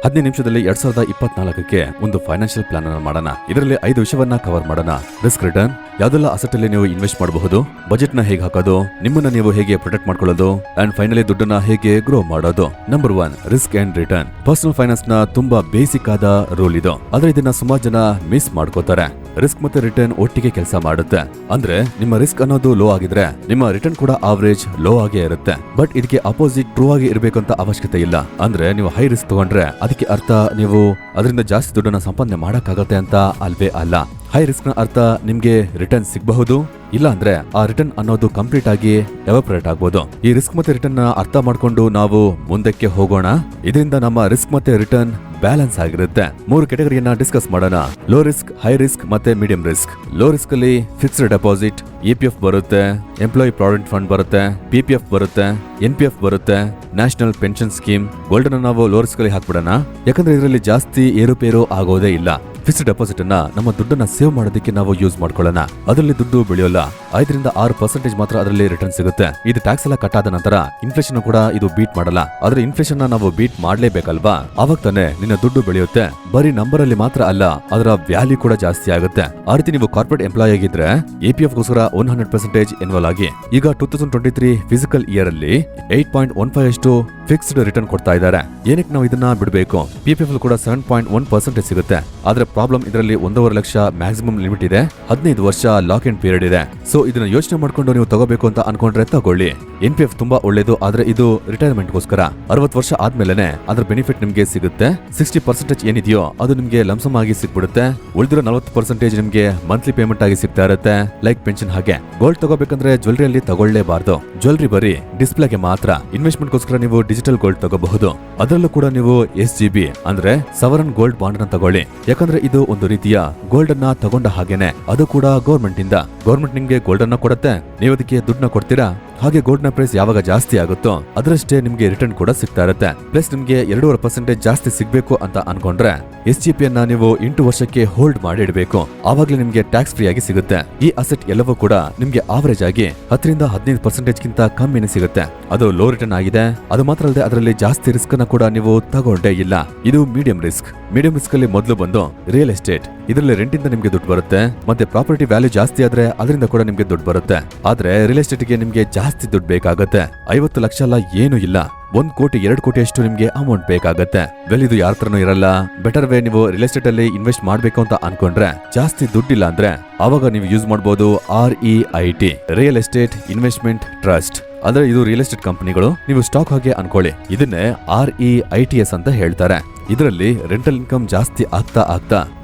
15 ನಿಮಿಷದಲ್ಲಿ 2024ಕ್ಕೆ ಒಂದು financial plan ಅನ್ನು ಮಾಡೋಣ. ಇದರಲ್ಲಿ 5 ವಿಷಯವನ್ನ ಕವರ್ ಮಾಡೋಣ. ರಿಸ್ಕ್ ರಿಟರ್ನ್, ಯಾವ್ದೆಲ್ಲ ಅಸೆಟ್ ಅಲ್ಲಿ ನೀವು ಇನ್ವೆಸ್ಟ್ ಮಾಡಬಹುದು, ಬಜೆಟ್ ನ ಹೇಗೆ ಹಾಕೋದು, ನಿಮ್ಮನ್ನ ನೀವು ಹೇಗೆ ಪ್ರೊಟೆಕ್ಟ್ ಮಾಡ್ಕೊಳ್ಳೋದು, ಅಂಡ್ ಫೈನಲಿ ದುಡ್ಡನ್ನ ಹೇಗೆ ಗ್ರೋ ಮಾಡೋದು. Number 1, risk and return. Personal finance ನ ತುಂಬಾ ಬೇಸಿಕ್ ಆದ ರೂಲ್ ಇದು. ಆದ್ರೆ ಇದನ್ನ ಸುಮಾರು ಜನ ಮಿಸ್ ಮಾಡ್ಕೋತಾರೆ. ರಿಸ್ಕ್ ಮತ್ತೆ ರಿಟರ್ನ್ ಒಟ್ಟಿಗೆ ಕೆಲಸ ಮಾಡುತ್ತೆ. ಅಂದ್ರೆ ನಿಮ್ಮ ರಿಸ್ಕ್ ಅನ್ನೋದು ಲೋ ಆಗಿದ್ರೆ ನಿಮ್ಮ ರಿಟರ್ನ್ ಕೂಡ ಆವರೇಜ್ ಲೋ ಆಗೇ ಇರುತ್ತೆ. ಬಟ್ ಇದಕ್ಕೆ ಅಪೋಸಿಟ್ ಟ್ರೂ ಆಗಿ ಇರಬೇಕಂತ ಅವಶ್ಯಕತೆ ಇಲ್ಲ. ಅಂದ್ರೆ ನೀವು ಹೈ ರಿಸ್ಕ್ ತಗೊಂಡ್ರೆ ಅದಕ್ಕೆ ಅರ್ಥ ನೀವು ಅದರಿಂದ ಜಾಸ್ತಿ ದುಡ್ಡನ್ನ ಸಂಪಾದನೆ ಮಾಡಕ್ಕಾಗತ್ತೆ ಅಂತ ಅಲ್ವೇ ಅಲ್ಲ. ಹೈ ರಿಸ್ಕ್ ನ ಅರ್ಥ ನಿಮ್ಗೆ ರಿಟರ್ನ್ ಸಿಗಬಹುದು, ಇಲ್ಲ ಅಂದ್ರೆ ಆ ರಿಟರ್ನ್ ಅನ್ನೋದು ಕಂಪ್ಲೀಟ್ ಆಗಿ ಎವಾಪರೇಟ್ ಆಗ್ಬೋದು. ಈ ರಿಸ್ಕ್ ಮತ್ತೆ ರಿಟರ್ನ್ ನ ಅರ್ಥ ಮಾಡ್ಕೊಂಡು ನಾವು ಮುಂದಕ್ಕೆ ಹೋಗೋಣ. ಇದರಿಂದ ನಮ್ಮ ರಿಸ್ಕ್ ಮತ್ತೆ ರಿಟರ್ನ್ ಬ್ಯಾಲೆನ್ಸ್ ಆಗಿರುತ್ತೆ. 3 ಕೆಟಗರಿಯನ್ನ ಡಿಸ್ಕಸ್ ಮಾಡೋಣ. ಲೋ ರಿಸ್ಕ್, ಹೈ ರಿಸ್ಕ್ ಮತ್ತೆ ಮೀಡಿಯಂ ರಿಸ್ಕ್. ಲೋ ರಿಸ್ಕ್ ಅಲ್ಲಿ ಫಿಕ್ಸ್ಡ್ ಡೆಪಾಸಿಟ್, EPF ಬರುತ್ತೆ, ಎಂಪ್ಲಾಯಿ ಪ್ರಾವಿಡೆಂಟ್ ಫಂಡ್ ಬರುತ್ತೆ, PPF ಬರುತ್ತೆ, NPF ಬರುತ್ತೆ, ನ್ಯಾಷನಲ್ ಪೆನ್ಷನ್ ಸ್ಕೀಮ್. ಗೋಲ್ಡ್ ಅನ್ನ ನಾವು ಲೋ ರಿಸ್ಕ್ ಅಲ್ಲಿ ಹಾಕ್ಬಿಡೋಣ, ಯಾಕಂದ್ರೆ ಇದರಲ್ಲಿ ಜಾಸ್ತಿ ಏರುಪೇರು ಆಗೋದೇ ಇಲ್ಲ. ಫಿಕ್ಸ್ಡ್ ಡೆಪಾಸಿಟ್ ಅನ್ನ ನಮ್ಮ ದುಡ್ಡನ್ನ ಸೇವ್ ಮಾಡೋದಕ್ಕೆ ನಾವು ಯೂಸ್ ಮಾಡ್ಕೊಳ್ಳೋಣ. ಅದರಲ್ಲಿ ದುಡ್ಡು ಬೆಳೆಯೋಲ್ಲ, 5ರಿಂದ 6% ಮಾತ್ರ ಅದರಲ್ಲಿ ರಿಟರ್ನ್ ಸಿಗುತ್ತೆ. ಇದು ಟ್ಯಾಕ್ಸ್ ಎಲ್ಲ ಕಟ್ ಆದ ನಂತರ ಇನ್ಫ್ಲೇಷನ್ ಕೂಡ ಇದು ಬೀಟ್ ಮಾಡಲ್ಲ. ಆದ್ರೆ ಇನ್ಫ್ಲೇಷನ್ ನಾವು ಬೀಟ್ ಮಾಡ್ಲೇಬೇಕಲ್ವಾ, ಅವಾಗ ತಾನೆ ನಿನ್ನ ದುಡ್ಡು ಬೆಳೆಯುತ್ತೆ. ಬರೀ ನಂಬರ್ ಅಲ್ಲಿ ಮಾತ್ರ ಅಲ್ಲ, ಅದರ ವ್ಯಾಲ್ಯೂ ಕೂಡ ಜಾಸ್ತಿ ಆಗುತ್ತೆ. ಆ ರೀತಿ ನೀವು ಕಾರ್ಪೊರೇಟ್ ಎಂಪ್ಲಾಯ್ ಆಗಿದ್ರೆ EPF ಗೋಸ್ಕರ 100% ಎನ್ವಾಲ್ ಆಗಿ. ಈಗ 2023 ಫಿಸಿಕಲ್ ಇಯರ್ ಅಲ್ಲಿ 8.15 ಅಷ್ಟು ಫಿಕ್ಸ್ಡ್ ರಿಟರ್ನ್ ಕೊಡ್ತಾ ಇದ್ದಾರೆ. ಏನಕ್ಕೆ ನಾವು ಇದನ್ನ ಬಿಡಬೇಕು? PPF ಕೂಡ 7.1% ಸಿಗುತ್ತೆ. ಆದ್ರೆ ಪ್ರಾಬ್ಲಮ್ ಇದರಲ್ಲಿ 1.5 ಲಕ್ಷ ಮ್ಯಾಕ್ಸಿಮಮ್ ಲಿಮಿಟ್ ಇದೆ, 15 ವರ್ಷ ಲಾಕ್ ಇನ್ ಪೀರಿಯಡ್ ಇದೆ. ಸೊ ಇದನ್ನ ಯೋಚನೆ ಮಾಡ್ಕೊಂಡು ನೀವು ತಗೋಬೇಕು ಅಂತ ಅನ್ಕೊಂಡ್ರೆ ತಗೊಳ್ಳಿ. NPF ತುಂಬಾ ಒಳ್ಳೇದು, ಆದ್ರೆ ಇದು ರಿಟೈರ್ಮೆಂಟ್ ಗೋಸ್ಕರ. 60 ವರ್ಷ ಆದ್ಮೇಲೆ ಅದ್ರ ಬೆನಿಫಿಟ್ ನಿಮ್ಗೆ ಸಿಗುತ್ತೆ. 60% ಏನಿದೆಯೋ ಅದು ನಿಮ್ಗೆ ಲಂಸಮ್ ಆಗಿ ಸಿಕ್ಬಿಡುತ್ತೆ. ಉಳಿದಿರೋ 40% ನಿಮ್ಗೆ ಮಂತ್ಲಿ ಪೇಮೆಂಟ್ ಆಗಿ ಸಿಗ್ತಾ ಇರುತ್ತೆ, ಲೈಕ್ ಪೆನ್ಷನ್ ಹಾಗೆ. ಗೋಲ್ಡ್ ತಗೋಬೇಕಂದ್ರೆ ಜ್ಯುವೆಲರಿಯಲ್ಲಿ ತಗೊಳ್ಳೇಬಾರ್ದು. ಜ್ಯುವೆಲರಿ ಬರೀ ಡಿಸ್ಪ್ಲೇಗೆ ಮಾತ್ರ. ಇನ್ವೆಸ್ಟ್ಮೆಂಟ್ ಗೋಸ್ಕರ ನೀವು ಡಿಜಿಟಲ್ ಗೋಲ್ಡ್ ತಗೋಬಹುದು. ಅದರಲ್ಲೂ ಕೂಡ ನೀವು SGB ಅಂದ್ರೆ ಸವರನ್ ಗೋಲ್ಡ್ ಬಾಂಡ್ ಅನ್ನ ತಗೊಳ್ಳಿ, ಯಾಕಂದ್ರೆ ಇದು ಒಂದು ರೀತಿಯ ಗೋಲ್ಡ್ ಅನ್ನ ತಗೊಂಡ ಹಾಗೇನೆ. ಅದು ಕೂಡ ಗವರ್ಮೆಂಟ್ ಇಂದ. ಗವರ್ಮೆಂಟ್ ನಿಮ್ಗೆ ಗೋಲ್ಡ್ ಅನ್ನ ಕೊಡುತ್ತೆ, ನೀವು ಅದಕ್ಕೆ ದುಡ್ಡನ್ನ ಕೊಡ್ತೀರಾ. ಹಾಗೆ ಗೋಲ್ಡ್ ನ ಪ್ರೈಸ್ ಯಾವಾಗ ಜಾಸ್ತಿ ಆಗುತ್ತೋ ಅದರಷ್ಟೇ ನಿಮ್ಗೆ ರಿಟರ್ನ್ ಕೂಡ ಸಿಗ್ತಾ ಇರುತ್ತೆ. ಪ್ಲಸ್ ನಿಮ್ಗೆ 2.5% ಜಾಸ್ತಿ ಸಿಗ್ಬೇಕು ಅಂತ ಅನ್ಕೊಂಡ್ರೆ SGP ಅನ್ನ ನೀವು 8 ವರ್ಷಕ್ಕೆ ಹೋಲ್ಡ್ ಮಾಡಿ ಇಡಬೇಕು. ಆವಾಗ್ಲೇ ನಿಮ್ಗೆ ಟ್ಯಾಕ್ಸ್ ಫ್ರೀ ಆಗಿ ಸಿಗುತ್ತೆ. ಈ ಅಸೆಟ್ ಎಲ್ಲವೂ ಕೂಡ ನಿಮ್ಗೆ ಆವರೇಜ್ ಆಗಿ 10ರಿಂದ 15% ಗಿಂತ ಕಮ್ಮಿನೇ ಸಿಗುತ್ತೆ. ಅದು ಲೋ ರಿಟರ್ನ್ ಆಗಿದೆ. ಅದು ಮಾತ್ರ ಅಲ್ಲದೆ ಅದರಲ್ಲಿ ಜಾಸ್ತಿ ರಿಸ್ಕ್ ಅನ್ನ ಕೂಡ ನೀವು ತಗೊಂಡೇ ಇಲ್ಲ. ಇದು ಮೀಡಿಯಂ ರಿಸ್ಕ್. ಮೀಡಿಯಂ ರಿಸ್ಕ್ ಅಲ್ಲಿ ಮೊದಲು ಬಂದು ರಿಯಲ್ ಎಸ್ಟೇಟ್. ಇದರಲ್ಲಿ ರೆಂಟ್ ಇಂದ ನಿಮ್ಗೆ ದುಡ್ಡು ಬರುತ್ತೆ, ಮತ್ತೆ ಪ್ರಾಪರ್ಟಿ ವ್ಯಾಲ್ಯೂ ಜಾಸ್ತಿ ಆದ್ರೆ ಅದರಿಂದ ಕೂಡ ನಿಮ್ಗೆ ದುಡ್ಡು ಬರುತ್ತೆ. ಆದ್ರೆ ರಿಯಲ್ ಎಸ್ಟೇಟ್ ಗೆ ನಿಮ್ಗೆ ಜಾಸ್ತಿ ದುಡ್ಡು ಬೇಕಾಗುತ್ತೆ. 50 ಲಕ್ಷ ಅಲ್ಲ, ಏನು ಇಲ್ಲ, 1 ಕೋಟಿ 2 ಕೋಟಿ ಅಷ್ಟು ನಿಮ್ಗೆ ಅಮೌಂಟ್ ಬೇಕಾಗತ್ತೆ. ವೆಲ್ ಇದು ಯಾರ ಹತ್ರನೂ ಇರಲ್ಲ. ಬೆಟರ್ ವೇ ನೀವು ರಿಯಲ್ ಎಸ್ಟೇಟ್ ಅಲ್ಲಿ ಇನ್ವೆಸ್ಟ್ ಮಾಡ್ಬೇಕು ಅಂತ ಅನ್ಕೊಂಡ್ರೆ, ಜಾಸ್ತಿ ದುಡ್ಡಿಲ್ಲ ಅಂದ್ರೆ ಅವಾಗ ನೀವು ಯೂಸ್ ಮಾಡಬಹುದು REIT, real estate investment trust. ಅಂದ್ರೆ ಇದು ರಿಯಲ್ ಎಸ್ಟೇಟ್ ಕಂಪನಿಗಳು. ನೀವು ಸ್ಟಾಕ್ ಹಾಗೆ ಅನ್ಕೊಳ್ಳಿ. ಇದನ್ನೇ REITS ಅಂತ ಹೇಳ್ತಾರೆ. ಇದರಲ್ಲಿ ರೆಂಟಲ್ ಇನ್ಕಮ್ ಜಾಸ್ತಿ ಆಗ್ತಾ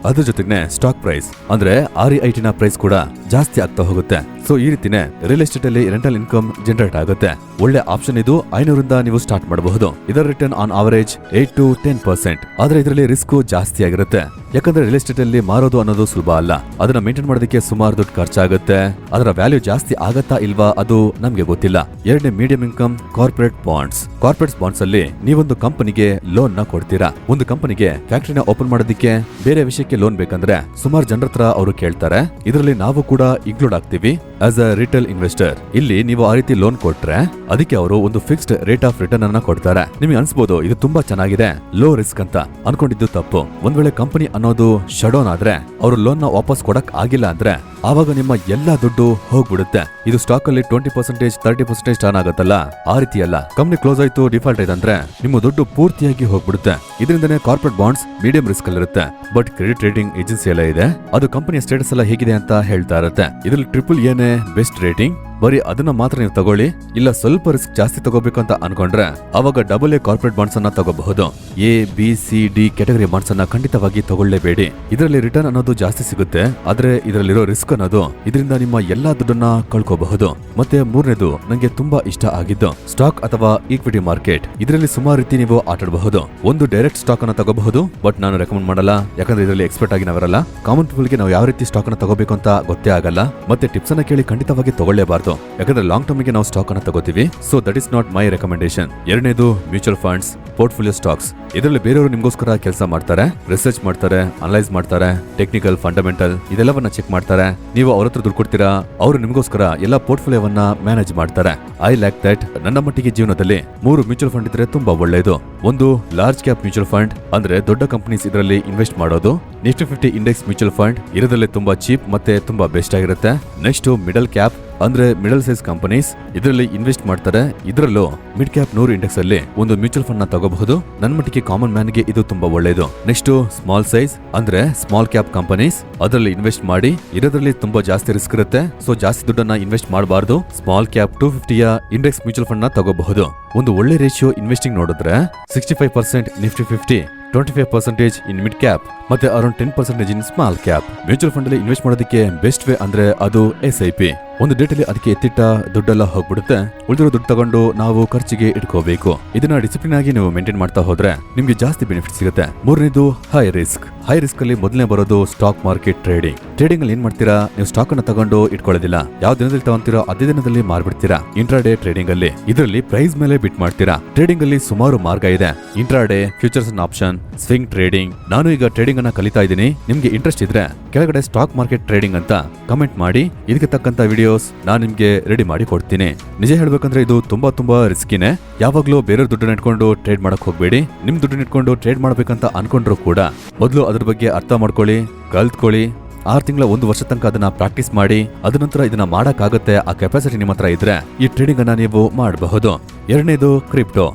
ಅದ್ರ ಜೊತೆಗೆ ಸ್ಟಾಕ್ ಪ್ರೈಸ್ ಅಂದ್ರೆ REIT ನ ಪ್ರೈಸ್ ಕೂಡ ಜಾಸ್ತಿ ಆಗ್ತಾ ಹೋಗುತ್ತೆ. ಸೊ ಈ ರೀತಿನೇ ರಿಯಲ್ ಎಸ್ಟೇಟ್ ಅಲ್ಲಿ ರೆಂಟಲ್ ಇನ್ಕಮ್ ಜನರೇಟ್ ಆಗುತ್ತೆ. ಒಳ್ಳೆ ಆಪ್ಷನ್ ಇದು. 500ರಿಂದ ನೀವು ಸ್ಟಾರ್ಟ್ ಮಾಡಬಹುದು. ಇದರ ರಿಟರ್ನ್ ಆನ್ ಅವರೇಜ್ 8 to 10%. ಆದ್ರೆ ಇದರಲ್ಲಿ ರಿಸ್ಕ್ ಜಾಸ್ತಿ ಆಗಿರುತ್ತೆ, ಯಾಕಂದ್ರೆ ರಿಯಲ್ ಎಸ್ಟೇಟ್ ಅಲ್ಲಿ ಮಾರೋದು ಅನ್ನೋದು ಸುಲಭ ಅಲ್ಲ. ಅದನ್ನ ಮೇಂಟೈನ್ ಮಾಡೋದಕ್ಕೆ ಸುಮಾರು ದುಡ್ಡು ಖರ್ಚಾಗುತ್ತೆ. ಅದರ ವ್ಯಾಲ್ಯೂ ಜಾಸ್ತಿ ಆಗತ್ತಾ ಇಲ್ವಾ ಅದು ನಮ್ಗೆ ಗೊತ್ತಿಲ್ಲ. ಎರಡನೇ medium income corporate bonds. Corporate bonds ಅಲ್ಲಿ ನೀವೊಂದು ಕಂಪನಿಗೆ ಲೋನ್ ನ ಕೊಡ್ತೀರಾ. ಒಂದು ಕಂಪನಿಗೆ ಫ್ಯಾಕ್ಟರಿನ ಓಪನ್ ಮಾಡೋದಕ್ಕೆ, ಬೇರೆ ವಿಷಯಕ್ಕೆ ಲೋನ್ ಬೇಕಂದ್ರೆ ಸುಮಾರು ಜನರ ಹತ್ರ ಅವರು ಕೇಳ್ತಾರೆ. ಇದರಲ್ಲಿ ನಾವು ಕೂಡ ಇನ್ಕ್ಲೂಡ್ ಆಗ್ತೀವಿ ಆಸ್ ಅ ರಿಟೇಲ್ ಇನ್ವೆಸ್ಟರ್. ಇಲ್ಲಿ ನೀವು ಆ ರೀತಿ ಲೋನ್ ಕೊಟ್ರೆ ಅದಕ್ಕೆ ಅವರು ಒಂದು ಫಿಕ್ಸ್ಡ್ ರೇಟ್ ಆಫ್ ರಿಟರ್ನ್ ಅನ್ನ ಕೊಡ್ತಾರೆ. ನಿಮಗೆ ಅನ್ಸ್ಬೋದು ಇದು ತುಂಬಾ ಚೆನ್ನಾಗಿದೆ, ಲೋ ರಿಸ್ಕ್ ಅಂತ. ಅನ್ಕೊಂಡಿದ್ದು ತಪ್ಪು. ಒಂದ್ ವೇಳೆ ಕಂಪನಿ ಅನ್ನೋದು ಶಟ್ ಡೌನ್ ಆದ್ರೆ, ಅವರು ಲೋನ್ ನ ವಾಪಸ್ ಕೊಡಕ್ ಆಗಿಲ್ಲ ಅಂದ್ರೆ, ಆವಾಗ ನಿಮ್ಮ ಎಲ್ಲಾ ದುಡ್ಡು ಹೋಗ್ಬಿಡುತ್ತೆ. ಇದು ಸ್ಟಾಕ್ ಅಲ್ಲಿ 20% 30% ಟರ್ನ್ ಆಗುತ್ತಲ್ಲ, ಆ ರೀತಿ ಅಲ್ಲ. ಕಂಪನಿ ಕ್ಲೋಸ್ ಆಯ್ತು, ಡಿಫಾಲ್ಟ್ ಆಯ್ತು ಅಂದ್ರೆ ನಿಮ್ಮ ದುಡ್ಡು ಪೂರ್ತಿಯಾಗಿ ಹೋಗ್ಬಿಡುತ್ತೆ. ಇದರಿಂದನೇ ಕಾರ್ಪೊರೇಟ್ ಬಾಂಡ್ಸ್ ಮೀಡಿಯಂ ರಿಸ್ಕ್ ಅಲ್ಲಿ ಇರುತ್ತೆ. ಬಟ್ ಕ್ರೆಡಿಟ್ ರೇಟಿಂಗ್ ಏಜೆನ್ಸಿ ಎಲ್ಲ ಇದೆ, ಅದು ಕಂಪನಿಯ ಸ್ಟೇಟಸ್ ಎಲ್ಲ ಹೇಗಿದೆ ಅಂತ ಹೇಳ್ತಾ ಇರುತ್ತೆ. ಇದರಲ್ಲಿ AAA ಬೆಸ್ಟ್ ರೇಟಿಂಗ್. ಬರೀ ಅದನ್ನ ಮಾತ್ರ ನೀವು ತಗೊಳ್ಳಿ. ಇಲ್ಲ ಸ್ವಲ್ಪ ರಿಸ್ಕ್ ಜಾಸ್ತಿ ತಗೋಬೇಕು ಅಂತ ಅನ್ಕೊಂಡ್ರೆ ಅವಾಗ AA ಕಾರ್ಪೊರೇಟ್ ಬಾಂಡ್ಸ್ ಅನ್ನ ತಗೋಬಹುದು. A, B, C, D category bonds ಅನ್ನ ಖಂಡಿತವಾಗಿ ತಗೊಳ್ಳೇಬೇಡಿ. ಇದರಲ್ಲಿ ರಿಟರ್ನ್ ಅನ್ನೋದು ಜಾಸ್ತಿ ಸಿಗುತ್ತೆ, ಆದ್ರೆ ಇದರಲ್ಲಿರೋ ರಿಸ್ಕ್ ಅನ್ನೋದು ಇದರಿಂದ ನಿಮ್ಮ ಎಲ್ಲಾ ದುಡ್ಡನ್ನ ಕಳ್ಕೋಬಹುದು. ಮತ್ತೆ ಮೂರನೇದು ನಂಗೆ ತುಂಬಾ ಇಷ್ಟ ಆಗಿದ್ದು ಸ್ಟಾಕ್ ಅಥವಾ ಈಕ್ವಿಟಿ ಮಾರ್ಕೆಟ್. ಇದರಲ್ಲಿ ಸುಮಾರು ರೀತಿ ನೀವು ಆಟಾಡಬಹುದು. ಒಂದು ಡೈರೆಕ್ಟ್ ಸ್ಟಾಕ್ ಅನ್ನ ತಗೋಬಹುದು, ಬಟ್ ನಾನು ರೆಕಮೆಂಡ್ ಮಾಡಲ್ಲ, ಯಾಕಂದ್ರೆ ಇದರಲ್ಲಿ ಎಕ್ಸ್ಪರ್ಟ್ ಆಗಿ ನಾವಿರಲ್ಲ. ಕಾಮನ್ ಪೀಪಲ್ ಗೆ ನಾವು ಯಾವ ರೀತಿ ಸ್ಟಾಕ್ ಅನ್ನ ತಗೋಬೇಕು ಅಂತ ಗೊತ್ತೇ ಆಗಲ್ಲ. ಮತ್ತೆ ಟಿಪ್ಸ್ ಅನ್ನ ಕೇಳಿ ಖಂಡಿತವಾಗಿ ತಗೊಳ್ಳೇಬಾರ್ದು. ಮಾಡಬಾರ್ದು, ಯಾಕಂದ್ರೆ ಲಾಂಗ್ ಟರ್ಮ್ ಗೆ ನಾವು ಸ್ಟಾಕ್ ಅನ್ನ ತಗೋತೀವಿ. So that is not my recommendation. ಎರಡನೇದು ಮ್ಯೂಚುವಲ್ ಫಂಡ್ಸ್, ಪೋರ್ಟ್ಫೋಲಿಯೋ ಸ್ಟಾಕ್ಸ್. ಇದರಲ್ಲಿ ಬೇರೆಯವರು ನಿಮ್ಗೋಸ್ಕರ ಕೆಲಸ ಮಾಡ್ತಾರೆ, ರಿಸರ್ಚ್ ಮಾಡ್ತಾರೆ, ಅನಲೈಸ್ ಮಾಡ್ತಾರೆ, ಟೆಕ್ನಿಕಲ್, ಫಂಡಮೆಂಟಲ್ ಇದೆಲ್ಲವನ್ನ ಚೆಕ್ ಮಾಡ್ತಾರೆ. ನೀವು ಅವ್ರ ಹತ್ರ ದುಡ್ಡು ಕೊಡ್ತೀರಾ, ಅವರು ನಿಮ್ಗೋಸ್ಕರ ಎಲ್ಲ ಪೋರ್ಟ್ಫೋಲಿಯೋವನ್ನ ಮ್ಯಾನೇಜ್ ಮಾಡ್ತಾರೆ. I like that. ನನ್ನ ಮಟ್ಟಿಗೆ ಜೀವನದಲ್ಲಿ 3 ಮ್ಯೂಚುವಲ್ ಫಂಡ್ ಇದ್ರೆ ತುಂಬಾ ಒಳ್ಳೆಯದು. ಒಂದು ಲಾರ್ಜ್ ಕ್ಯಾಪ್ ಮ್ಯೂಚುವಲ್ ಫಂಡ್, ಅಂದ್ರೆ ದೊಡ್ಡ ಕಂಪನೀಸ್ ಇದರಲ್ಲಿ ಇನ್ವೆಸ್ಟ್ ಮಾಡೋದು. ನಿಫ್ಟಿ 50 ಇಂಡೆಕ್ಸ್ ಮ್ಯೂಚುವಲ್ ಫಂಡ್ ಇದರಲ್ಲಿ ತುಂಬಾ ಚೀಪ್ ಮತ್ತೆ ತುಂಬಾ ಬೆಸ್ಟ್ ಆಗಿರುತ್ತೆ. ನೆಕ್ಸ್ಟ್ ಮಿಡಲ್ ಕ್ಯಾಪ್, ಅಂದ್ರೆ ಮಿಡಲ್ ಸೈಜ್ ಕಂಪನೀಸ್ ಇದರಲ್ಲಿ ಇನ್ವೆಸ್ಟ್ ಮಾಡ್ತಾರೆ. ಇದರಲ್ಲೂ ಮಿಡ್ ಕ್ಯಾಪ್ 100 ಇಂಡೆಕ್ಸ್ ಅಲ್ಲಿ ಒಂದು ಮ್ಯೂಚುವಲ್ ಫಂಡ್ ನ ತಗೋಬಹುದು. ನನ್ನ ಮಟ್ಟಿಗೆ ಕಾಮನ್ ಮ್ಯಾನ್ ಗೆ ಇದು ತುಂಬಾ ಒಳ್ಳೆಯದು. ನೆಕ್ಸ್ಟ್ ಸ್ಮಾಲ್ ಸೈಜ್, ಅಂದ್ರೆ ಸ್ಮಾಲ್ ಕ್ಯಾಪ್ ಕಂಪನೀಸ್ ಅದರಲ್ಲಿ ಇನ್ವೆಸ್ಟ್ ಮಾಡಿ. ಇದರಲ್ಲಿ ತುಂಬಾ ಜಾಸ್ತಿ ರಿಸ್ಕ್ ಇರುತ್ತೆ, ಸೊ ಜಾಸ್ತಿ ದುಡ್ಡನ್ನ ಇನ್ವೆಸ್ಟ್ ಮಾಡಬಾರ್ದು. ಸ್ಮಾಲ್ ಕ್ಯಾಪ್ 250ಯ ಇಂಡೆಕ್ಸ್ ಮ್ಯೂಚುವಲ್ ಫಂಡ್ ನ ತಗೋಬಹುದು. ಒಂದು ಒಳ್ಳೆ ರೇಷಿಯೋ ಇನ್ವೆಸ್ಟಿಂಗ್ ನೋಡಿದ್ರೆ 65% ನಿಫ್ಟಿ 50, 25% ಇನ್ ಮಿಡ್ ಕ್ಯಾಪ್ ಮತ್ತೆ around 10% in small cap. Mutual fund ಅಲ್ಲಿ ಇನ್ವೆಸ್ಟ್ ಮಾಡೋದಕ್ಕೆ ಬೆಸ್ಟ್ ವೇ ಅಂದ್ರೆ ಅದು SIP. ಒಂದು ಡೇಟ್ ಅಲ್ಲಿ ಅದಕ್ಕೆ ಎತ್ತಿಟ್ಟ ದುಡ್ಡೆಲ್ಲ ಹೋಗ್ಬಿಡುತ್ತೆ. ಉಳಿದಿರೋ ದುಡ್ಡು ತಗೊಂಡು ನಾವು ಖರ್ಚಿಗೆ ಇಟ್ಕೋಬೇಕು. ಇದನ್ನ ಡಿಸಿಪ್ಲಿನ್ ಆಗಿ ನೀವು ಮೇಂಟೈನ್ ಮಾಡ್ತಾ ಹೋದ್ರೆ ನಿಮ್ಗೆ ಜಾಸ್ತಿ ಬೆನಿಫಿಟ್ ಸಿಗುತ್ತೆ. ಮೂರನೇದು ಹೈ ರಿಸ್ಕ್. ಹೈ ರಿಸ್ಕ್ ಅಲ್ಲಿ ಮೊದಲನೇ ಬರೋದು ಸ್ಟಾಕ್ ಮಾರ್ಕೆಟ್ ಟ್ರೇಡಿಂಗ್. ಟ್ರೇಡಿಂಗ್ ಅಲ್ಲಿ ಏನ್ ಮಾಡ್ತೀರಾ, ನೀವು ಸ್ಟಾಕ್ ಅನ್ನ ತಗೊಂಡು ಇಟ್ಕೊಳ್ಳೋದಿಲ್ಲ, ಯಾವ ದಿನದಲ್ಲಿ ತಗೊಂತೀರೋ ಅದೇ ದಿನದಲ್ಲಿ ಮಾರ್ಬಿಡ್ತೀರಾ. ಇಂಟ್ರಾಡೇ ಟ್ರೇಡಿಂಗ್ ಅಲ್ಲಿ ಇದರಲ್ಲಿ ಪ್ರೈಸ್ ಮೇಲೆ ಬಿಟ್ ಮಾಡ್ತೀರಾ. ಟ್ರೇಡಿಂಗ್ ಅಲ್ಲಿ ಸುಮಾರು ಮಾರ್ಗ ಇದೆ. Intraday, futures and option, swing trading. ನಾನು ಈಗ ಟ್ರೇಡಿಂಗ್ ಅನ್ನ ಕಲಿತಾ ಇದ್ದೀನಿ. ನಿಮ್ಗೆ ಇಂಟ್ರೆಸ್ಟ್ ಇದ್ರೆ ಕೆಳಗಡೆ ಸ್ಟಾಕ್ ಮಾರ್ಕೆಟ್ ಟ್ರೇಡಿಂಗ್ ಅಂತ ಕಮೆಂಟ್ ಮಾಡಿ, ಇದಕ್ಕೆ ತಕ್ಕಂತ ವಿಡಿಯೋಸ್ ನಾನು ನಿಮ್ಗೆ ರೆಡಿ ಮಾಡಿ ಕೊಡ್ತೀನಿ. ನಿಜ ಹೇಳ್ಬೇಕಂದ್ರೆ ಇದು ತುಂಬಾ ರಿಸ್ಕಿನೇ. ಯಾವಾಗ್ಲೂ ಬೇರೆ ದುಡ್ಡನ್ನ ಇಟ್ಕೊಂಡು ಟ್ರೇಡ್ ಮಾಡಕ್ ಹೋಗ್ಬೇಡಿ. ನಿಮ್ ದುಡ್ಡನ್ನ ಇಟ್ಕೊಂಡು ಟ್ರೇಡ್ ಮಾಡ್ಬೇಕಂತ ಅನ್ಕೊಂಡ್ರು ಕೂಡ ಮೊದಲು ಅದ್ರ ಬಗ್ಗೆ ಅರ್ಥ ಮಾಡ್ಕೊಳ್ಳಿ, ಕಲ್ತ್ಕೊಳ್ಳಿ. 6 ತಿಂಗಳ 1 ವರ್ಷ ತನಕ ಅದನ್ನ ಪ್ರಾಕ್ಟೀಸ್ ಮಾಡಿ, ಅದ ನಂತರ ಇದನ್ನ ಮಾಡಕ್ಕಾಗತ್ತೆ. ಆ ಕೆಪಾಸಿಟಿ ನಿಮ್ಮ ಹತ್ರ ಇದ್ರೆ ಈ ಟ್ರೇಡಿಂಗ್ ಅನ್ನ ನೀವು ಮಾಡಬಹುದು. ಎರಡನೇದು ಕ್ರಿಪ್ಟೋ.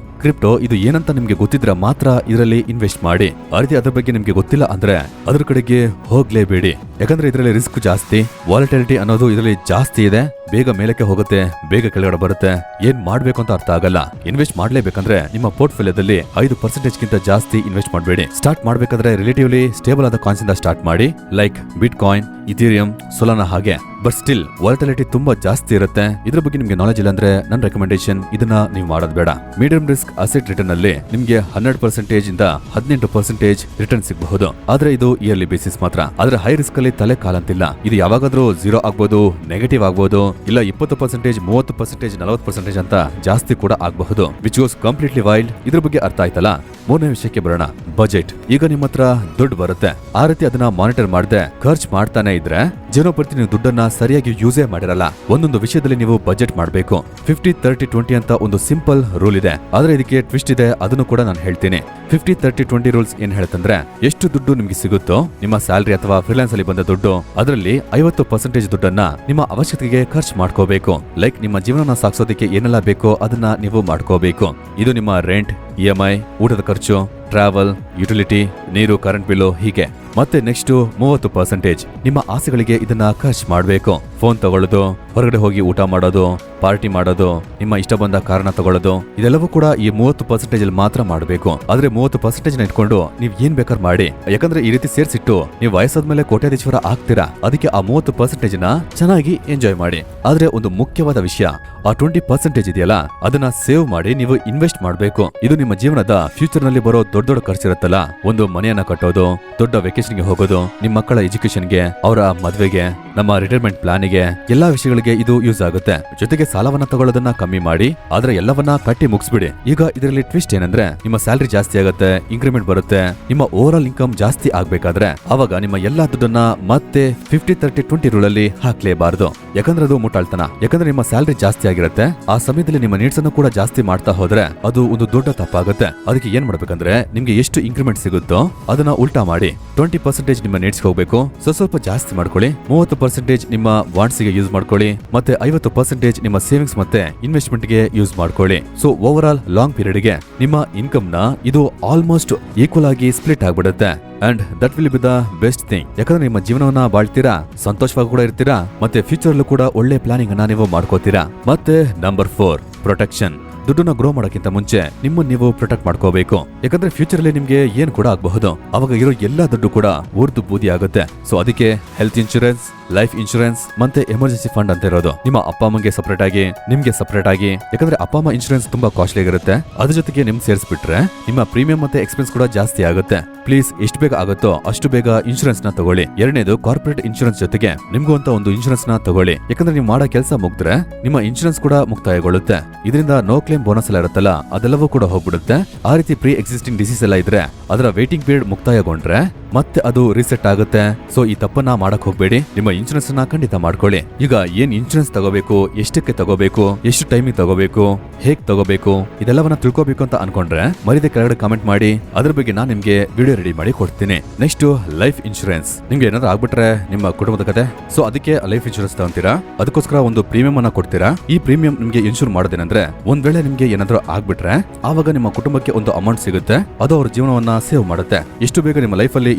ಇದು ಏನಂತ ನಿಮ್ಗೆ ಗೊತ್ತಿದ್ರೆ ಮಾತ್ರ ಇದರಲ್ಲಿ ಇನ್ವೆಸ್ಟ್ ಮಾಡಿ. ಅದ್ರ ಬಗ್ಗೆ ನಿಮ್ಗೆ ಗೊತ್ತಿಲ್ಲ ಅಂದ್ರೆ ಅದ್ರ ಕಡೆಗೆ ಹೋಗ್ಲೇಬೇಡಿ, ಯಾಕಂದ್ರೆ ಇದರಲ್ಲಿ ರಿಸ್ಕ್ ಜಾಸ್ತಿ. ವಾಲಟಿಲಿಟಿ ಅನ್ನೋದು ಇದರಲ್ಲಿ ಜಾಸ್ತಿ ಇದೆ. ಬೇಗ ಮೇಲಕ್ಕೆ ಹೋಗುತ್ತೆ, ಬೇಗ ಕೆಳಗಡೆ ಬರುತ್ತೆ. ಏನ್ ಮಾಡ್ಬೇಕು ಅಂತ ಅರ್ಥ ಆಗಲ್ಲ. ಇನ್ವೆಸ್ಟ್ ಮಾಡ್ಲೇಬೇಕಂದ್ರೆ ನಿಮ್ಮ ಪೋರ್ಟ್ಫೋಲಿಯೋದಲ್ಲಿ 5% ಗಿಂತ ಜಾಸ್ತಿ ಇನ್ವೆಸ್ಟ್ ಮಾಡಬೇಡಿ. ಸ್ಟಾರ್ಟ್ ಮಾಡ್ಬೇಕಾದ್ರೆ ರಿಲೇಟಿವ್ಲಿ ಸ್ಟೇಬಲ್ ಆದ ಕಾಯಿನ್ಸ್ ಇಂದ ಸ್ಟಾರ್ಟ್ ಮಾಡಿ, ಲೈಕ್ ಬಿಟ್ಕಾಯಿನ್, ಇಥೀರಿಯಂ, ಸೊಲಾನಾ ಹಾಗೆ. ಬಟ್ ಸ್ಟಿಲ್ ವಾಲಟಿಲಿಟಿ ತುಂಬಾ ಜಾಸ್ತಿ ಇರುತ್ತೆ. ಇದ್ರ ಬಗ್ಗೆ ನಿಮ್ಗೆ ನಾಲೆಜ್ ಇಲ್ಲ ಅಂದ್ರೆ ನನ್ನ ರೆಕಮೆಂಡೇಶನ್ ಇದನ್ನ ನೀವು ಮಾಡೋದು ಬೇಡ. ಮೀಡಿಯಂ ರಿಸ್ಕ್ ಅಸೆಟ್ ರಿಟರ್ನ್ ಅಲ್ಲಿ ನಿಮ್ಗೆ 12% ಇಂದ 18% ರಿಟರ್ನ್ ಸಿಗಬಹುದು. ಆದ್ರೆ ಇದು ಇಯರ್ಲಿ ಬೇಸಿಸ್ ಮಾತ್ರ. ಆದ್ರೆ ಹೈ ರಿಸ್ಕ್ ಅಲ್ಲಿ ತಲೆ ಕಾಲಂತಿಲ್ಲ. ಇದು ಯಾವಾಗಾದ್ರೂ 0 ಆಗ್ಬೋದು, ನೆಗೆಟಿವ್ ಆಗ್ಬೋದು, ಇಲ್ಲ 20%, 30%, 40% ಅಂತ ಜಾಸ್ತಿ ಕೂಡ ಆಗಬಹುದು. Which goes completely wild. ಇದ್ರ ಬಗ್ಗೆ ಅರ್ಥ ಆಯ್ತಲ್ಲ. ಮೂರನೇ ವಿಷಯಕ್ಕೆ ಬರೋಣ, ಬಜೆಟ್. ಈಗ ನಿಮ್ಮ ಹತ್ರ ದುಡ್ಡು ಬರುತ್ತೆ, ಆ ರೀತಿ ಅದನ್ನ ಮಾನಿಟರ್ ಮಾಡದೆ ಖರ್ಚು ಮಾಡ್ತಾನೆ ಇದ್ರೆ ಜೀವನೋಪರ್ತಿ ನೀವು ದುಡ್ಡನ್ನ ಸರಿಯಾಗಿ ಯೂಸೇ ಮಾಡಿರಲ್ಲ. ಒಂದೊಂದು ವಿಷಯದಲ್ಲಿ ನೀವು ಬಜೆಟ್ ಮಾಡಬೇಕು. 50-30-20 ಅಂತ ಒಂದು ಸಿಂಪಲ್ ರೂಲ್ ಇದೆ. ಆದ್ರೆ ಇದಕ್ಕೆ ಟ್ವಿಸ್ಟ್ ಇದೆ, ಅದನ್ನು ಕೂಡ ನಾನು ಹೇಳ್ತೀನಿ. 50-30-20 ರೂಲ್ಸ್ ಏನ್ ಹೇಳುತ್ತಂದ್ರೆ, ಎಷ್ಟು ದುಡ್ಡು ನಿಮ್ಗೆ ಸಿಗುತ್ತೋ ನಿಮ್ಮ ಸ್ಯಾಲರಿ ಅಥವಾ ಫ್ರೀಲಾನ್ಸ್ ಅಲ್ಲಿ ಬಂದ ದುಡ್ಡು, ಅದರಲ್ಲಿ 50% ದುಡ್ಡನ್ನ ನಿಮ್ಮ ಅವಶ್ಯಕತೆಗೆ ಖರ್ಚು ಮಾಡ್ಕೋಬೇಕು. ಲೈಕ್ ನಿಮ್ಮ ಜೀವನ ಸಾಗಿಸೋದಕ್ಕೆ ಏನೆಲ್ಲ ಬೇಕೋ ಅದನ್ನ ನೀವು ಮಾಡ್ಕೋಬೇಕು. ಇದು ನಿಮ್ಮ ರೆಂಟ್, EMI, ಊಟದ ಖರ್ಚು, ಟ್ರಾವೆಲ್, ಯುಟಿಲಿಟಿ, ನೀರು, ಕರೆಂಟ್ ಬಿಲ್ಲು ಹೀಗೆ. ಮತ್ತೆ ನೆಕ್ಸ್ಟ್ 30% ನಿಮ್ಮ ಆಸೆಗಳಿಗೆ ಇದನ್ನ ಖರ್ಚು ಮಾಡಬೇಕು. ಫೋನ್ ತಗೊಳ್ಳೋದು, ಹೊರಗಡೆ ಹೋಗಿ ಊಟ ಮಾಡೋದು, ಪಾರ್ಟಿ ಮಾಡೋದು, ನಿಮ್ಮ ಇಷ್ಟ ಬಂದ ಕಾರಣ ತಗೊಳ್ಳೋದು, ಇದೆಲ್ಲವೂ ಕೂಡ ಈ 30% ಅಲ್ಲಿ ಮಾತ್ರ ಮಾಡಬೇಕು. ಆದ್ರೆ 30% ಇಟ್ಕೊಂಡು ನೀವ್ ಏನ್ ಬೇಕಾದ್ರೆ ಮಾಡಿ, ಯಾಕಂದ್ರೆ ಈ ರೀತಿ ಸೇರ್ಸಿಟ್ಟು ನೀವು ವಯಸ್ಸಾದ್ಮೇಲೆ ಕೋಟ್ಯಾಧೀಶ್ವರ ಆಗ್ತೀರಾ. ಅದಕ್ಕೆ ಆ 30% ನ ಚೆನ್ನಾಗಿ ಎಂಜಾಯ್ ಮಾಡಿ. ಆದ್ರೆ ಒಂದು ಮುಖ್ಯವಾದ ವಿಷಯ, ಆ 20% ಇದೆಯಲ್ಲ ಅದನ್ನ ಸೇವ್ ಮಾಡಿ ನೀವು ಇನ್ವೆಸ್ಟ್ ಮಾಡಬೇಕು. ಇದು ನಿಮ್ಮ ಜೀವನದ ಫ್ಯೂಚರ್ ನಲ್ಲಿ ಬರೋ ದೊಡ್ಡ ಖರ್ಚಿರುತ್ತಲ್ಲ, ಒಂದು ಮನೆಯನ್ನ ಕಟ್ಟೋದು, ದೊಡ್ಡ ವೆಕೇಶನ್ಗೆ ಹೋಗೋದು, ನಿಮ್ಮ ಮಕ್ಕಳ ಎಜುಕೇಶನ್ಗೆ, ಅವರ ಮದ್ವೆಗೆ, ನಮ್ಮ ರಿಟೈರ್ಮೆಂಟ್ ಪ್ಲಾನಿಗೆ, ಎಲ್ಲಾ ವಿಷಯಗಳಿಗೆ ಇದು ಯೂಸ್ ಆಗುತ್ತೆ. ಜೊತೆಗೆ ಸಾಲವನ್ನ ತಗೊಳ್ಳೋದನ್ನ ಕಮ್ಮಿ ಮಾಡಿ, ಆದ್ರೆ ಎಲ್ಲವನ್ನ ಕಟ್ಟಿ ಮುಗಿಸ್ಬಿಡಿ. ಈಗ ಇದರಲ್ಲಿ ಟ್ವಿಸ್ಟ್ ಏನಂದ್ರೆ, ನಿಮ್ಮ ಸ್ಯಾಲರಿ ಜಾಸ್ತಿ ಆಗುತ್ತೆ, ಇನ್ಕ್ರಿಮೆಂಟ್ ಬರುತ್ತೆ, ನಿಮ್ಮ ಓವರ್ ಆಲ್ ಇನ್ಕಮ್ ಜಾಸ್ತಿ ಆಗ್ಬೇಕಾದ್ರೆ ಅವಾಗ ನಿಮ್ಮ ಎಲ್ಲಾ ದುಡ್ಡನ್ನ ಮತ್ತೆ 50-30-20 ರೂಲ್ ಅಲ್ಲಿ ಹಾಕ್ಲೇಬಾರ್ದು. ಯಾಕಂದ್ರೆ ಅದು ಮುಟ್ಟಾಳ್ತನ. ಯಾಕಂದ್ರೆ ನಿಮ್ಮ ಸ್ಯಾಲರಿ ಜಾಸ್ತಿ ಆಗಿರುತ್ತೆ, ಆ ಸಮಯದಲ್ಲಿ ನಿಮ್ಮ ನೀಡ್ಸ್ ಅನ್ನು ಕೂಡ ಜಾಸ್ತಿ ಮಾಡ್ತಾ ಹೋದ್ರೆ ಅದು ಒಂದು ದೊಡ್ಡ ತಪ್ಪಾಗುತ್ತೆ. ಅದಕ್ಕೆ ಏನ್ ಮಾಡ್ಬೇಕಂದ್ರೆ, ನಿಮ್ಗೆ ಎಷ್ಟು ಇನ್ಕ್ರಿಮೆಂಟ್ ಸಿಗುತ್ತೋ ಅದನ್ನ ಉಲ್ಟಾ ಮಾಡಿ. 20% ನಿಮ್ಮ ನೀಡ್ಸ್ ಹೋಗ್ಬೇಕು, ಸ್ವಲ್ಪ ಜಾಸ್ತಿ ಮಾಡ್ಕೊಳ್ಳಿ. 30% ನಿಮ್ಮ ವಾಂಟ್ಸ್ ಗೆ ಯೂಸ್ ಮಾಡ್ಕೊಳ್ಳಿ. ಮತ್ತೆ 50% ನಿಮ್ಮ ಸೇವಿಂಗ್ಸ್ ಮತ್ತೆ ಇನ್ವೆಸ್ಟ್ಮೆಂಟ್ ಗೆ ಯೂಸ್ ಮಾಡ್ಕೊಳ್ಳಿ. So over all long period ಗೆ ನಿಮ್ಮ ಇನ್ಕಮ್ ನ ಇದು ಆಲ್ಮೋಸ್ಟ್ ಈಕ್ವಲ್ ಆಗಿ ಸ್ಪ್ಲಿಟ್ ಆಗ್ಬಿಡುತ್ತೆ. And that will be the best thing. ಯಾಕಂದ್ರೆ ನಿಮ್ಮ ಜೀವನವನ್ನ ಬಾಳ್ತೀರಾ, ಸಂತೋಷವಾಗಿ ಕೂಡ ಇರ್ತೀರಾ, ಮತ್ತೆ ಫ್ಯೂಚರ್ ಅಲ್ಲೂ ಕೂಡ ಒಳ್ಳೆ ಪ್ಲಾನಿಂಗ್ ಅನ್ನ ನೀವು ಮಾಡ್ಕೋತೀರಾ. ಮತ್ತೆ ನಂಬರ್ 4, ಪ್ರೊಟೆಕ್ಷನ್. ದುಡ್ಡನ್ನ ಗ್ರೋ ಮಾಡೋಕ್ಕಿಂತ ಮುಂಚೆ ನಿಮ್ಮನ್ನ ನೀವು ಪ್ರೊಟೆಕ್ಟ್ ಮಾಡ್ಕೋಬೇಕು. ಯಾಕಂದ್ರೆ ಫ್ಯೂಚರ್ ಅಲ್ಲಿ ನಿಮ್ಗೆ ಏನ್ ಕೂಡ ಆಗಬಹುದು, ಅವಾಗ ಇರೋ ಎಲ್ಲಾ ದುಡ್ಡು ಕೂಡ ಉರ್ದು ಬೂದಿ ಆಗುತ್ತೆ. ಸೊ ಅದಕ್ಕೆ ಹೆಲ್ತ್ ಇನ್ಶೂರೆನ್ಸ್, ಲೈಫ್ ಇನ್ಶೂರೆನ್ಸ್ ಮತ್ತೆ ಎಮರ್ಜೆನ್ಸಿ ಫಂಡ್ ಅಂತ ಇರೋದು. ನಿಮ್ಮ ಅಪ್ಪ ಅಮ್ಮಂಗೆ ಸಪರೇಟ್ ಆಗಿ, ನಿಮ್ಗೆ ಸಪರೇಟ್ ಆಗಿ. ಯಾಕಂದ್ರೆ ಅಪ್ಪ ಅಮ್ಮ ಇನ್ಶೂರೆನ್ಸ್ ತುಂಬಾ ಕಾಸ್ಟ್ಲಿ ಆಗಿರುತ್ತೆ. ಅದ್ರ ಜೊತೆಗೆ ನಿಮ್ ಸೇರಿಸ್ಬಿಟ್ರೆ ನಿಮ್ಮ ಪ್ರೀಮಿಯಂ ಮತ್ತೆ ಎಕ್ಸ್ಪೆನ್ಸ್ ಕೂಡ ಜಾಸ್ತಿ ಆಗುತ್ತೆ. ಪ್ಲೀಸ್ ಎಷ್ಟು ಬೇಗ ಆಗುತ್ತೋ ಅಷ್ಟು ಬೇಗ ಇನ್ಶೂರೆನ್ಸ್ ನ ತಗೊಳ್ಳಿ. ಎರಡನೇದು ಕಾರ್ಪೊರೇಟ್ ಇನ್ಶೂರೆನ್ಸ್ ಜೊತೆಗೆ ನಿಮ್ಗೂ ಅಂತ ಒಂದು ಇನ್ಶೂರೆನ್ಸ್ ನ ತಗೊಳ್ಳಿ. ಯಾಕಂದ್ರೆ ನೀವು ಮಾಡೋ ಕೆಲಸ ಮುಗ್ದ್ರೆ ನಿಮ್ಮ ಇನ್ಶೂರೆನ್ಸ್ ಕೂಡ ಮುಕ್ತಾಯಗೊಳ್ಳುತ್ತೆ. ಇದರಿಂದ ನೋ ಕ್ಲೇಮ್ ಬೋನಸ್ ಎಲ್ಲ ಇರುತ್ತಲ್ಲ, ಅದೆಲ್ಲವೂ ಕೂಡ ಹೋಗ್ಬಿಡುತ್ತೆ. ಆ ರೀತಿ ಪ್ರೀ ಎಕ್ಸಿಸ್ಟಿಂಗ್ ಡಿಸೀಸ್ ಎಲ್ಲ ಇದ್ರೆ ಅದರ ವೇಟಿಂಗ್ ಪೀರಿಯಡ್ ಮುಕ್ತಾಯಗೊಂಡ್ರೆ ಮತ್ತೆ ಅದು ರೀಸೆಟ್ ಆಗುತ್ತೆ. ಸೊ ಈ ತಪ್ಪನ್ನ ಮಾಡಕ್ ಹೋಗ್ಬೇಡಿ. ನಿಮ್ಮ ಇನ್ಶೂರೆನ್ಸ್ ನ ಖಂಡಿತ ಮಾಡ್ಕೊಳ್ಳಿ. ಈಗ ಏನ್ ಇನ್ಶೂರೆನ್ಸ್ ತಗೋಬೇಕು, ಎಷ್ಟಕ್ಕೆ ತಗೋಬೇಕು, ಎಷ್ಟು ಟೈಮಿಗೆ ತಗೋಬೇಕು, ಹೇಗ್ ತಗೋಬೇಕು, ಇದೆಲ್ಲವನ್ನ ತಿಳ್ಕೋಬೇಕು ಅಂತ ಅನ್ಕೊಂಡ್ರೆ ಮರಿದೆ ಕೆಳಗಡೆ ಕಾಮೆಂಟ್ ಮಾಡಿ. ಅದ್ರ ಬಗ್ಗೆ ನಾನು ನಿಮ್ಗೆ ವಿಡಿಯೋ ರೆಡಿ ಮಾಡಿ ಕೊಡ್ತೀನಿ. Next life insurance. ನಿಮ್ಗೆ ಏನಾದ್ರು ಆಗ್ಬಿಟ್ರೆ ನಿಮ್ಮ ಕುಟುಂಬದ ಕತೆ, ಸೊ ಅದಕ್ಕೆ ಲೈಫ್ ಇನ್ಶೂರೆನ್ಸ್ ತಗೊಂತೀರಾ. ಅದಕ್ಕೋಸ್ಕರ ಒಂದು ಪ್ರೀಮಿಯಂ ಅನ್ನ ಕೊಡ್ತೀರಾ. ಈ ಪ್ರೀಮಿಯಂ ನಿಮ್ಗೆ ಇನ್ಶೂರ್ ಮಾಡೋದೇನಂದ್ರೆ ಒಂದ್ ವೇಳೆ ನಿಮ್ಗೆ ಏನಾದ್ರು ಆಗ್ಬಿಟ್ರೆ ಆವಾಗ ನಿಮ್ಮ ಕುಟುಂಬಕ್ಕೆ ಒಂದು ಅಮೌಂಟ್ ಸಿಗುತ್ತೆ. ಅದು ಅವ್ರ ಜೀವನವನ್ನ ಸೇವ್ ಮಾಡುತ್ತೆ. ಎಷ್ಟು ಬೇಗ ನಿಮ್ಮ ಲೈಫ್ ಅಲ್ಲಿ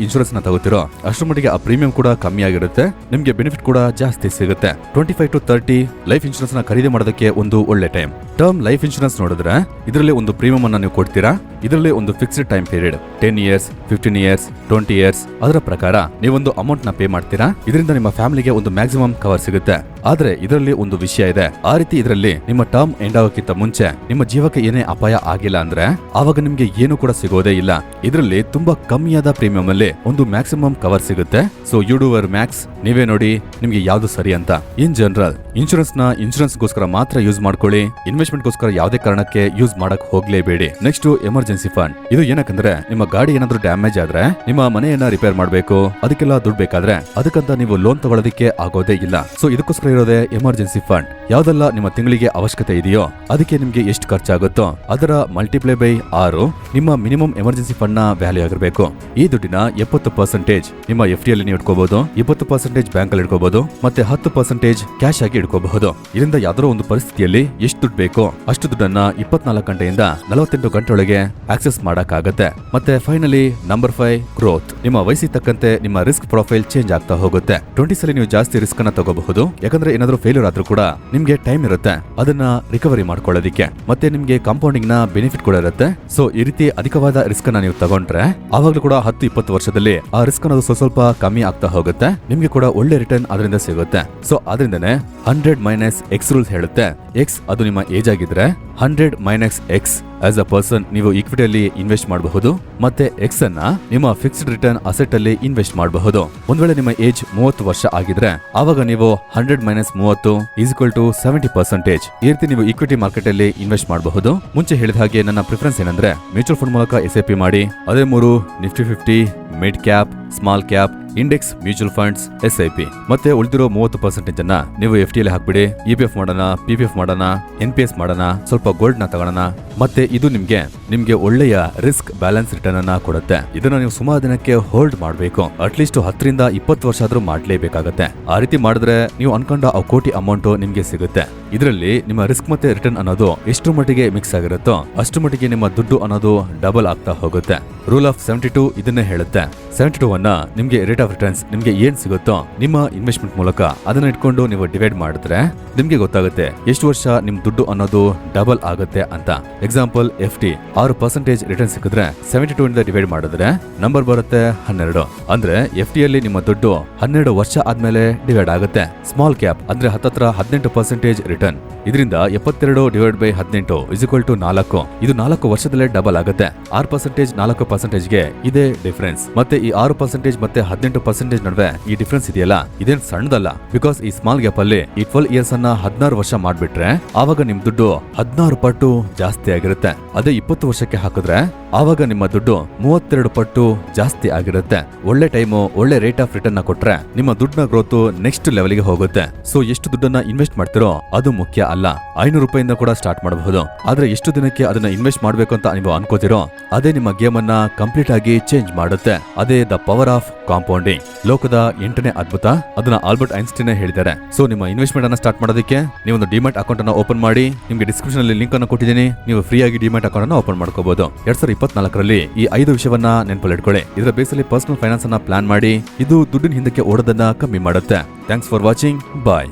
ಇನ್ಶೂರೆನ್ಸ್ ನ ತಗೋತಿರೋ ಅಷ್ಟರ ಮಟ್ಟಿಗೆ ಆ ಪ್ರೀಮಿಯಂ ಕೂಡ ಕಮ್ಮಿ ಆಗಿರುತ್ತೆ. ನಿಮ್ಗೆ ಬೆನಿಫಿಟ್ ಕೂಡ ಜಾಸ್ತಿ ಸಿಗುತ್ತೆ. 25 to 30 ಲೈಫ್ ಇನ್ಶೂರೆನ್ಸ್ ನ ಖರೀದಿ ಮಾಡೋದಕ್ಕೆ ಒಂದು ಒಳ್ಳೆ ಟೈಮ್. ಟರ್ಮ್ ಲೈಫ್ ಇನ್ಶೂರೆನ್ಸ್ ನೋಡಿದ್ರೆ ಇದರಲ್ಲಿ ಒಂದು ಪ್ರೀಮಿಯಂ ಅನ್ನ ನೀವು ಕೊಡ್ತೀರಾ. ಇದರಲ್ಲಿ ಒಂದು fixed time period 10 years, 15 years, 20 years ಅದರ ಪ್ರಕಾರ ನೀವೊಂದು ಅಮೌಂಟ್ ನ ಪೇ ಮಾಡ್ತೀರಾ. ಇದರಿಂದ ನಿಮ್ಮ ಫ್ಯಾಮಿಲಿಗೆ ಒಂದು ಮ್ಯಾಕ್ಸಿಮಮ್ ಕವರ್ ಸಿಗುತ್ತೆ. ಆದ್ರೆ ಇದರಲ್ಲಿ ಒಂದು ವಿಷಯ ಇದೆ. ಆ ರೀತಿ ಇದರಲ್ಲಿ ನಿಮ್ಮ ಟರ್ಮ್ ಎಂಡ್ ಆಗೋಕ್ಕಿಂತ ಮುಂಚೆ ನಿಮ್ಮ ಜೀವಕ್ಕೆ ಏನೇ ಅಪಾಯ ಆಗಿಲ್ಲ ಅಂದ್ರೆ ಆವಾಗ ನಿಮ್ಗೆ ಏನು ಕೂಡ ಸಿಗೋದೇ ಇಲ್ಲ. ಇದರಲ್ಲಿ ತುಂಬಾ ಕಮ್ಮಿಯಾದ ಪ್ರೀಮಿಯಂ ಅಲ್ಲಿ ಒಂದು ಮ್ಯಾಕ್ಸಿಮಮ್ ಕವರ್ ಸಿಗುತ್ತೆ. So you do your max. ನೀವೇ ನೋಡಿ ನಿಮ್ಗೆ ಯಾವ್ದು ಸರಿ ಅಂತ. ಇನ್ ಜನರಲ್ ಇನ್ಶೂರೆನ್ಸ್ ನ ಇನ್ಶೂರೆನ್ಸ್ ಗೋಸ್ಕರ ಮಾತ್ರ ಯೂಸ್ ಮಾಡ್ಕೊಳ್ಳಿ. ಇನ್ವೆಸ್ಟ್ಮೆಂಟ್ ಗೋಸ್ಕರ ಯಾವುದೇ ಕಾರಣಕ್ಕೆ ಯೂಸ್ ಮಾಡಕ್ ಹೋಗ್ಲೇಬೇಡಿ. Next emergency fund. ಇದು ಏನಕ್ಕಂದ್ರೆ ನಿಮ್ಮ ಗಾಡಿ ಏನಾದ್ರೂ ಡ್ಯಾಮೇಜ್ ಆದ್ರೆ, ನಿಮ್ಮ ಮನೆಯನ್ನ ರಿಪೇರ್ ಮಾಡ್ಬೇಕು, ಅದಕ್ಕೆಲ್ಲ ದುಡ್ಡು ಬೇಕಾದ್ರೆ ಅದಕ್ಕಂತ ನೀವು ಲೋನ್ ತಗೊಳ್ಳೋದಕ್ಕೆ ಆಗೋದೇ ಇಲ್ಲ. ಸೊ ಇದಕ್ಕೋಸ್ಕರ ಇರೋದೇ ಎಮರ್ಜೆನ್ಸಿ ಫಂಡ್. ಯಾವ್ದೆಲ್ಲ ನಿಮ್ಮ ತಿಂಗಳಿಗೆ ಅವಶ್ಯಕತೆ ಇದೆಯೋ ಅದಕ್ಕೆ ನಿಮ್ಗೆ ಎಷ್ಟು ಖರ್ಚಾಗುತ್ತೋ ಅದರ ಮಲ್ಟಿಪ್ಲೈ ಬೈ 6 ನಿಮ್ಮ ಮಿನಿಮಮ್ ಎಮರ್ಜೆನ್ಸಿ ಫಂಡ್ ನ ವ್ಯಾಲ್ಯೂ ಆಗಿರಬೇಕು. ಈ ದುಡ್ಡಿನ 70% ನಿಮ್ಮ FD ಅಲ್ಲಿ ನೀವು ಇಟ್ಕೋಬಹುದು, 20% ಬ್ಯಾಂಕ್ ಅಲ್ಲಿ ಇಟ್ಕೋಬಹುದು, ಮತ್ತೆ 10% ಕ್ಯಾಶ್ ಆಗಿ ಇಟ್ಕೋಬಹುದು. ಇದರಿಂದ ಯಾವ್ದಾರೋ ಒಂದು ಪರಿಸ್ಥಿತಿಯಲ್ಲಿ ಎಷ್ಟು ದುಡ್ಡು ಬೇಕೋ ಅಷ್ಟು ದುಡ್ಡನ್ನ 24 ಗಂಟೆಯಿಂದ 48 ಗಂಟೆ ಒಳಗೆ ಆಕ್ಸೆಸ್ ಮಾಡಕ್ಕಾಗತ್ತೆ. ಮತ್ತೆ ಫೈನಲಿ ನಂಬರ್ 5 ಗ್ರೋತ್. ನಿಮ್ಮ ವಯಸ್ಸಿಗೆ ತಕ್ಕಂತೆ ನಿಮ್ಮ ರಿಸ್ಕ್ ಪ್ರೊಫೈಲ್ ಚೇಂಜ್ ಆಗ್ತಾ ಹೋಗುತ್ತೆ. 20s ಅಲ್ಲಿ ನೀವು ಜಾಸ್ತಿ ರಿಸ್ಕ್ ಅನ್ನ ತಗೋಬಹುದು. ಯಾಕಂದ್ರೆ ಏನಾದ್ರೂ ಫೇಲ್ಯೂರ್ ಆದ್ರೂ ಕೂಡ ನಿಮ್ಗೆ ಟೈಮ್ ಇರುತ್ತೆ ಅದನ್ನ ರಿಕವರಿ ಮಾಡ್ಕೊಳ್ಳೋದಿಕ್ಕೆ. ಮತ್ತೆ ನಿಮ್ಗೆ ಕಾಂಪೌಂಡಿಂಗ್ ನ ಬೆನಿಫಿಟ್ ಕೂಡ ಇರುತ್ತೆ. ಸೊ ಈ ರೀತಿ ಅಧಿಕವಾದ ರಿಸ್ಕ್ ಅನ್ನ ನೀವು ತಗೊಂಡ್ರೆ ಆವಾಗ್ಲೂ ಕೂಡ 10-20 ವರ್ಷದಲ್ಲಿ ಆ ರಿಸ್ಕ್ ಅನ್ನೋದು ಸ್ವಲ್ಪ ಕಮ್ಮಿ ಆಗ್ತಾ ಹೋಗುತ್ತೆ. ನಿಮ್ಗೆ ಕೂಡ ಒಳ್ಳೆ ರಿಟರ್ನ್ ಅದರಿಂದ ಸಿಗುತ್ತೆ. ಸೊ ಅದರಿಂದನೇ 100 - X ರೂಲ್ಸ್ ಹೇಳುತ್ತೆ. X ಅದು ನಿಮ್ಮ ಏಜ್ ಆಗಿದ್ರೆ 100 - X ಆಸ್ ಅ ಪರ್ಸನ್ ನೀವು ಈಕ್ವಿಟಿಯಲ್ಲಿ ಇನ್ವೆಸ್ಟ್ ಮಾಡಬಹುದು. ಮತ್ತೆ X ಅನ್ನ ನಿಮ್ಮ ಫಿಕ್ಸ್ಡ್ ರಿಟರ್ನ್ ಅಸೆಟ್ ಅಲ್ಲಿ ಇನ್ವೆಸ್ಟ್ ಮಾಡಬಹುದು. ಒಂದ್ ವೇಳೆ ನಿಮ್ಮ ಏಜ್ 30 ವರ್ಷ ಆಗಿದ್ರೆ ಆವಾಗ ನೀವು 100 - 30 = 70%. ಈ ರೀತಿ ನೀವು ಈಕ್ವಿಟಿ ಮಾರ್ಕೆಟ್ ಅಲ್ಲಿ ಇನ್ವೆಸ್ಟ್ ಮಾಡಬಹುದು. ಮುಂಚೆ ಹೇಳಿದ ಹಾಗೆ ನನ್ನ ಪ್ರಿಫರೆನ್ಸ್ ಏನಂದ್ರೆ ಮ್ಯೂಚುವಲ್ ಫಂಡ್ ಮೂಲಕ SIP ಮಾಡಿ. ಅದೇ 3 Nifty 50, mid cap, small cap, index mutual funds, SIP. ಮತ್ತೆ ಉಳಿದಿರೋ 30% ಅನ್ನ ನೀವು FD ಅಲ್ಲಿ ಹಾಕ್ಬಿಡಿ. EPF ಮಾಡೋಣ, PPF ಮಾಡೋಣ, NPS ಮಾಡೋಣ, ಸ್ವಲ್ಪ ಗೋಲ್ಡ್ ನ ತಗೊಳ್ಳೋಣ. ಮತ್ತೆ ಇದು ನಿಮ್ಗೆ ಒಳ್ಳೆಯ ರಿಸ್ಕ್ ಬ್ಯಾಲೆನ್ಸ್ ರಿಟರ್ನ್ ಅನ್ನ ಕೊಡುತ್ತೆ. ಇದನ್ನ ನೀವು ಸುಮಾರು ದಿನಕ್ಕೆ ಹೋಲ್ಡ್ ಮಾಡಬೇಕು. ಅಟ್ಲೀಸ್ಟ್ 10 ರಿಂದ 20 ವರ್ಷ ಆದ್ರೂ ಮಾಡ್ಲೇಬೇಕಾಗತ್ತೆ. ಆ ರೀತಿ ಮಾಡಿದ್ರೆ ನೀವು ಅನ್ಕೊಂಡ ಆ ಕೋಟಿ ಅಮೌಂಟ್ ನಿಮ್ಗೆ ಸಿಗುತ್ತೆ. ಇದರಲ್ಲಿ ನಿಮ್ಮ ರಿಸ್ಕ್ ಮತ್ತೆ ರಿಟರ್ನ್ ಅನ್ನೋದು ಎಷ್ಟು ಮಟ್ಟಿಗೆ ಮಿಕ್ಸ್ ಆಗಿರುತ್ತೋ ಅಷ್ಟು ಮಟ್ಟಿಗೆ ನಿಮ್ಮ ದುಡ್ಡು ಅನ್ನೋದು ಡಬಲ್ ಆಗ್ತಾ ಹೋಗುತ್ತೆ. ರೂಲ್ ಆಫ್ 72 ಇದನ್ನೇ ಹೇಳುತ್ತೆ. 72 ಅನ್ನ ನಿಮ್ಗೆ ರೇಟ್ ಆಫ್ ರಿಟರ್ನ್ಸ್ ನಿಮ್ಗೆ ಏನ್ ಸಿಗುತ್ತೋ ನಿಮ್ಮ ಇನ್ವೆಸ್ಟ್ಮೆಂಟ್ ಮೂಲಕ ಅದನ್ನ ಇಟ್ಕೊಂಡು ನೀವು ಡಿವೈಡ್ ಮಾಡಿದ್ರೆ ನಿಮ್ಗೆ ಗೊತ್ತಾಗುತ್ತೆ ಎಷ್ಟು ವರ್ಷ ನಿಮ್ ದುಡ್ಡು ಅನ್ನೋದು ಡಬಲ್ ಆಗುತ್ತೆ ಅಂತ. ಎಕ್ಸಾಂಪಲ್ FD 6% ರಿಟರ್ನ್ ಸಿಕ್ಕಿದ್ರೆ 72 ಇಂದ ಡಿವೈಡ್ ಮಾಡಿದ್ರೆ ನಂಬರ್ ಬರುತ್ತೆ 12. ಅಂದ್ರೆ FD ಅಲ್ಲಿ ನಿಮ್ಮ ದುಡ್ಡು 12 ವರ್ಷ ಆದ್ಮೇಲೆ ಡಿವೈಡ್ ಆಗುತ್ತೆ. ಸ್ಮಾಲ್ ಕ್ಯಾಪ್ ಅಂದ್ರೆ ಹತ್ತತ್ರ 18% ರಿಟರ್ನ್. ಇದರಿಂದ 72 / 18 = 4. ಇದು 4 ವರ್ಷದಲ್ಲೇ ಡಬಲ್ ಆಗುತ್ತೆ. 6% 4% ಗೆ ಇದೇ ಡಿಫರೆನ್ಸ್. ಮತ್ತೆ ಈ 6% ಮತ್ತೆ 18% ನಡುವೆ ಈ ಡಿಫರೆನ್ಸ್ ಇದೆಯಲ್ಲ, ಇದೇನ್ ಸಣ್ಣದಲ್ಲ. ಬಿಕಾಸ್ ಈ ಸ್ಮಾಲ್ ಗ್ಯಾಪ್ ಅಲ್ಲಿ ಈ 12 ಇಯರ್ಸ್ ಅನ್ನ 16 ವರ್ಷ ಮಾಡ್ಬಿಟ್ರೆ ಆವಾಗ ನಿಮ್ ದುಡ್ಡು 16 ಪಟ್ಟು ಜಾಸ್ತಿ ಆಗಿರುತ್ತೆ. ಅದೇ 20 ವರ್ಷಕ್ಕೆ ಹಾಕಿದ್ರೆ ಆವಾಗ ನಿಮ್ಮ ದುಡ್ಡು 32 ಪಟ್ಟು ಜಾಸ್ತಿ ಆಗಿರುತ್ತೆ. ಒಳ್ಳೆ ಟೈಮು, ಒಳ್ಳೆ ರೇಟ್ ಆಫ್ ರಿಟರ್ನ್ ನ ಕೊಟ್ರೆ ನಿಮ್ಮ ದುಡ್ಡಿನ ಗ್ರೋತ್ ನೆಕ್ಸ್ಟ್ ಲೆವೆಲ್ಗೆ ಹೋಗುತ್ತೆ. ಸೊ ಎಷ್ಟು ದುಡ್ಡನ್ನ ಇನ್ವೆಸ್ಟ್ ಮಾಡ್ತಿರೋ ಅದು ಮುಖ್ಯ ಅಲ್ಲ. 500 ರೂಪಾಯಿಂದ ಕೂಡ ಸ್ಟಾರ್ಟ್ ಮಾಡಬಹುದು. ಆದ್ರೆ ಎಷ್ಟು ದಿನಕ್ಕೆ ಅದನ್ನ ಇನ್ವೆಸ್ಟ್ ಮಾಡ್ಬೇಕು ಅಂತ ನೀವು ಅನ್ಕೋತಿರೋ ಅದೇ ನಿಮ್ಮ ಗೇಮ್ ಅನ್ನ ಕಂಪ್ಲೀಟ್ ಆಗಿ ಚೇಂಜ್ ಮಾಡುತ್ತೆ. ಅದೇ ದ ಪವರ್ ಆಫ್ ಕಾಂಪೌಂಡಿಂಗ್. ಲೋಕದ 8ನೇ ಅದ್ಭುತ. ಅದನ್ನ ಆಲ್ಬರ್ಟ್ ಐನ್ಸ್ಟೀನ್ ಹೇಳಿದ್ದಾರೆ. ಸೊ ನಿಮ್ಮ ಇನ್ವೆಸ್ಟ್ಮೆಂಟ್ ಅನ್ನ ಸ್ಟಾರ್ಟ್ ಮಾಡೋದಕ್ಕೆ ನೀವು ಒಂದು ಡಿಮ್ಯಾಟ್ ಅಕೌಂಟ್ ಅನ್ನ ಓಪನ್ ಮಾಡಿ. ನಿಮ್ಗೆ ಡಿಸ್ಕ್ರಿಪ್ಷನ್ ಅಲ್ಲಿ ಲಿಂಕ್ ಅನ್ನು ಕೊಟ್ಟಿದ್ದೀನಿ. ನೀವು ಫ್ರೀ ಆಗಿ ಡಿಮ್ಯಾಟ್ ಅಕೌಂಟ್ ಅನ್ನು ಓಪನ್ ಮಾಡ್ಕೋಬಹುದು. 2024ರಲ್ಲಿ ಈ 5 ವಿಷಯವನ್ನ ನೆನಪಲ್ಲಿ ಇಟ್ಕೊಳ್ಳಿ. ಇದರ ಬೇಸಲ್ಲಿ ಪರ್ಸನಲ್ ಫೈನಾನ್ಸ್ ಅನ್ನ ಪ್ಲಾನ್ ಮಾಡಿ. ಇದು ದುಡ್ಡಿನ ಹಿಂದಕ್ಕೆ ಓಡೋದನ್ನ ಕಮ್ಮಿ ಮಾಡುತ್ತೆ. Thanks for watching. ಬಾಯ್.